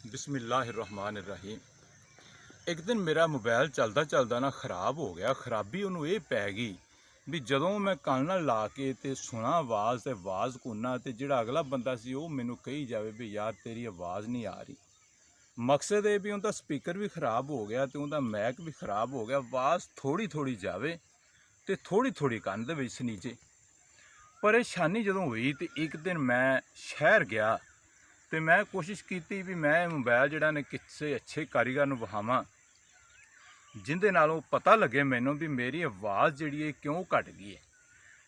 बिस्मिल्लाहिर्रहमानिर्रहीम। एक दिन मेरा मोबाइल चलदा चलदा ना खराब हो गया। खराबी उन्होंने ये पै गई भी जदों मैं कंन नाल ला के ते सुना आवाज़ ते आवाज़ कुन्ना ते जिहड़ा अगला बंदा सी वो मैनू कही जावे भी यार तेरी आवाज़ नहीं आ रही। मकसद ये भी उनका स्पीकर भी खराब हो गया तो उनका मैक भी खराब हो गया। आवाज़ थोड़ी थोड़ी जावे ते थोड़ी थोड़ी कंन दे विच नीचे। परेशानी जदों हुई तो एक दिन मैं शहर गया तो मैं कोशिश की भी मैं मोबाइल जिहड़ा ने किसी अच्छे कारीगर नूं विखावां जिंदे नालों पता लगे मैनू भी मेरी आवाज़ जिहड़ी है क्यों घट गई है।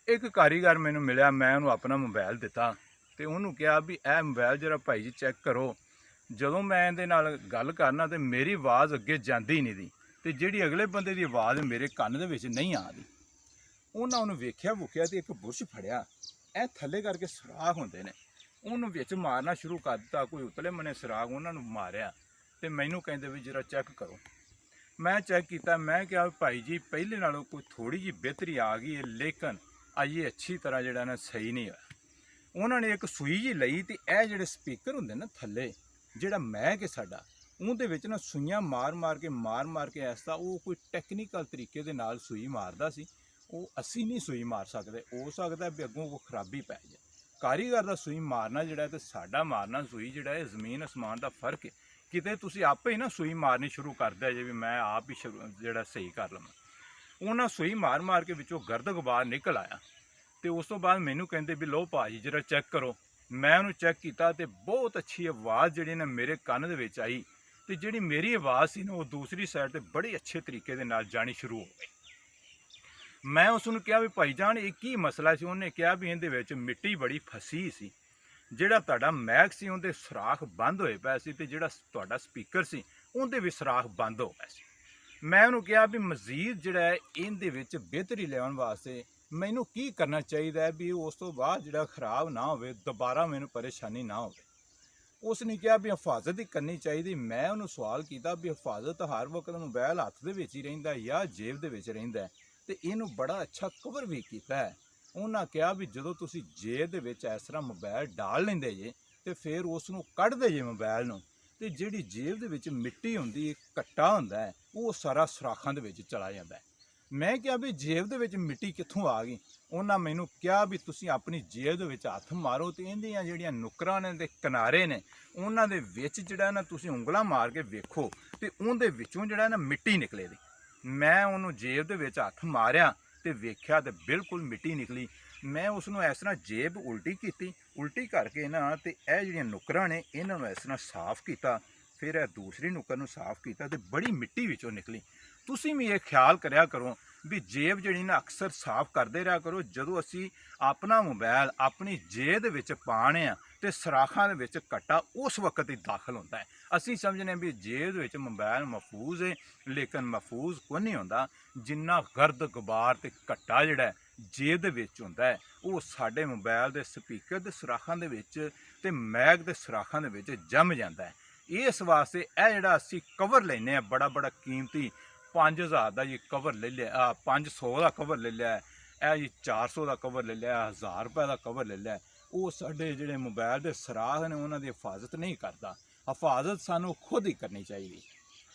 एक कारीगर मैनू मिलिया, मैं उन्होंने अपना मोबाइल दिता तो उन्होंने कहा भी यह मोबाइल जरा भाई जी चैक करो। जदों मैं ये गल करना तो मेरी आवाज़ अगे जाती नहीं थी तो जिहड़ी अगले बंदे की आवाज़ मेरे कन्न दे विच नहीं आ रही। उन्होंने वेख्या वुख्या तो एक बुरश फड़िया, यह थले करके सुराख होंदे ने, उन्होंने विच मारना शुरू कर दिता। कोई उतले मने सुराख उन्होंने मारिया तो मैनू कहते भी जरा चैक करो। मैं चैक किया, मैं क्या भाई जी पहले नालों कोई थोड़ी जी बेहतरी आ गई है लेकिन अजे अच्छी तरह जिहड़ा ना सही नहीं होया। उन्होंने एक सूई जी लई तो यह जिहड़े स्पीकर होंदे ना थले जिहड़ा मैक है साडा उहदे विच ना सूइयां मार मार के ऐसा वो कोई टैक्नीकल तरीके दे नाल सूई मारदा सी। वो असी नहीं सूई मार सकते, हो सकता भी अगों कोई खराबी पै जाए। कारीगर का सूई मारना जिहड़ा ते साडा मारना सूई जिहड़ा है जमीन आसमान का फर्क है। किते तुसीं आपे ही ना सूई मारनी शुरू कर दिया जे भी मैं आप ही जिहड़ा सही कर लवां। उन्हां सूई मार के विचों गर्द गुबार निकल आया तो उस तो बाद मैनू कहते भी लो भाजी जरा चैक करो। मैं उन्होंने चैक किया तो बहुत अच्छी आवाज़ जिहड़ी ना मेरे कन्न दे विच आई तो जिहड़ी मेरी आवाज़ सी ना वो दूसरी साइड ते बड़े अच्छे तरीके दे नाल जानी शुरू हो गई। मैं उसनूं कहा भी भाई जान ये की मसला सी। उन्हें कहा भी इहदे विच मिट्टी बड़ी फसी सी, जिहड़ा तुहाडा मैक सी उहदे सुराख बंद होए पए सी ते जिहड़ा तुहाडा स्पीकर सी उहदे भी सुराख बंद हो गए सी। मैं उन्होंने कहा भी मजीद जिहड़ा है इहदे विच बेहतरी लियाउण वास्ते मैनू की करना चाहिए भी उस तो बाद जिहड़ा खराब ना होवे, दोबारा मैनू परेशानी ना होवे। उसने कहा भी हिफाजत ही करनी चाहिए। मैं उन्होंने सवाल किया भी हिफाजत हर वक्त मोबाइल हत्थ दे विच ही रहिंदा या जेब दे विच रहिंदा है तो इनू बड़ा अच्छा कवर भी किया है। उन्होंने कहा भी जो तुसी जेब दे विच इस तरह मोबाइल डाल लेंदे जे तो फिर उसनूं कढ़दे जे मोबाइल नूं ते जिहड़ी जेब दे विच मिट्टी हुंदी कट्टा हुंदा है वो सारा सुराखां दे विच चला जांदा है। मैं क्या भी जेब दे विच मिट्टी कित्थों आ गई। उन्होंने मैनू कहा भी तुसीं अपनी जेब दे विच हत्थ मारो तो इहदियां जिहड़ियां नुकरां ने ते किनारे ने उन्हां दे विच जिहड़ा ना तुसीं उंगलां मार के वेखो तो उहदे विचों जिहड़ा ना मिट्टी निकले दी। मैं उन्होंने जेब दे विच हत्थ मारिया तो वेख्या तो बिल्कुल मिट्टी निकली। मैं उसनूं इस तरह जेब उल्टी की, उल्टी करके ना तो यह जिहड़ियां नुकरां ने इन्हां नूं इस तरह साफ किया। फिर यह दूसरी नुक्कर नूं साफ किया तो बड़ी मिट्टी विचों निकली। तुसीं भी ये ख्याल करिया करो भी जेब जिहड़ी ना अक्सर साफ करते रहा करो। जदों असीं अपना मोबाइल अपनी जेब दे विच पाने आ तो सराखां दे विच कट्टा उस वक्त ही दाखल होता है। असीं समझने भी जेब दे विच मोबाइल महफूज है लेकिन महफूज कोई नहीं होंदा। जिन्ना गर्द गुबार ते कट्टा जिहड़ा है जेब दे विच हुंदा है वो साडे मोबाइल दे स्पीकर दे सुराखां दे विच ते मैक दे सुराखां दे विच जम जांदा है। इस वास्ते यह जिहड़ा असीं कवर लैने बड़ा बड़ा कीमती 5000 का जी कवर ले लिया, 500 का कवर ले लिया, यह जी 400 का कवर ले लिया, 1000 रुपए का कवर ले लिया, वो साडे जिहड़े मोबाइल के सुराख ने उन्हों की हिफाजत नहीं करता। हिफाजत सानू खुद ही करनी चाहिए।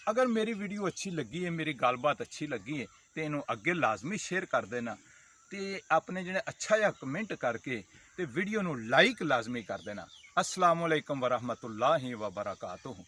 अगर मेरी वीडियो अच्छी लगी है, मेरी गलबात अच्छी लगी है तो इनू अगे लाजमी शेयर कर देना तो अपने जिहड़े अच्छा जिहा कमेंट करके तो वीडियो नू लाइक लाजमी कर देना। अस्सलाम वालेकुम वरहमतुल्लाहि वबरकातुहू।